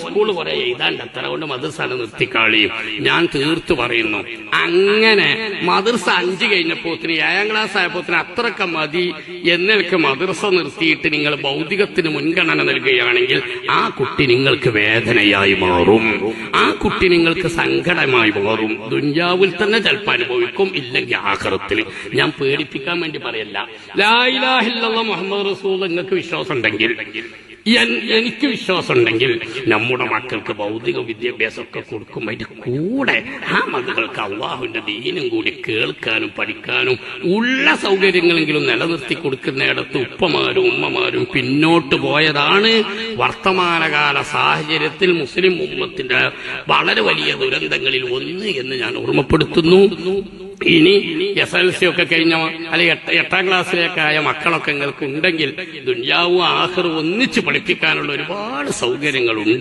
School കുറെ എഴുതാണ്ട് അത്ര കൊണ്ട് മദ്രസാണ് നിർത്തിക്കാളിയും ഞാൻ തീർത്തു പറയുന്നു. അങ്ങനെ മദ്രസ 5 കഴിഞ്ഞപ്പോത്തിന് 7ാം ക്ലാസ് ആയപ്പോത്തിന് അത്രക്ക മതി എന്നൊക്കെ മദ്രസ നിർത്തിയിട്ട് നിങ്ങൾ ഭൗതികത്തിന് മുൻഗണന നൽകുകയാണെങ്കിൽ ആ കുട്ടി നിങ്ങൾക്ക് വേദനയായി മാറും, ആ കുട്ടി നിങ്ങൾക്ക് സങ്കടമായി മാറും. ദുനിയാവിൽ തന്നെ ചിലപ്പോൾ അനുഭവിക്കും, ഇല്ലെങ്കിൽ ആഖിറത്തിൽ. ഞാൻ പേടിപ്പിക്കാൻ വേണ്ടി പറയല്ല. ലാ ഇലാഹ ഇല്ലല്ലാഹ് മുഹമ്മദ് റസൂൽ നിങ്ങൾക്ക് വിശ്വാസം ഉണ്ടെങ്കിൽ, എനിക്ക് വിശ്വാസം ഉണ്ടെങ്കിൽ നമ്മുടെ മക്കൾക്ക് ഭൗതിക വിദ്യാഭ്യാസമൊക്കെ കൊടുക്കും. അതിന്റെ കൂടെ ആ മക്കൾക്ക് അള്ളാഹുവിന്റെ ദീനും കൂടി കേൾക്കാനും പഠിക്കാനും ഉള്ള സൗകര്യങ്ങളെങ്കിലും നിലനിർത്തി കൊടുക്കുന്നിടത്ത് ഉപ്പമാരും ഉമ്മമാരും പിന്നോട്ട് പോയതാണ് വർത്തമാനകാല സാഹചര്യത്തിൽ മുസ്ലിം ഉമ്മത്തിന്റെ വളരെ വലിയ ദുരന്തങ്ങളിൽ ഒന്ന് എന്ന് ഞാൻ ഓർമ്മപ്പെടുത്തുന്നു. ഇനി SLC ഒക്കെ കഴിഞ്ഞ അല്ലെങ്കിൽ 8ാം ക്ലാസ്സിലേക്കായ മക്കളൊക്കെ നിങ്ങൾക്ക് ഉണ്ടെങ്കിൽ ദുനിയാവും ആഖിറവും ഒന്നിച്ച് പഠിപ്പിക്കാനുള്ള ഒരുപാട് സൗകര്യങ്ങളുണ്ട്.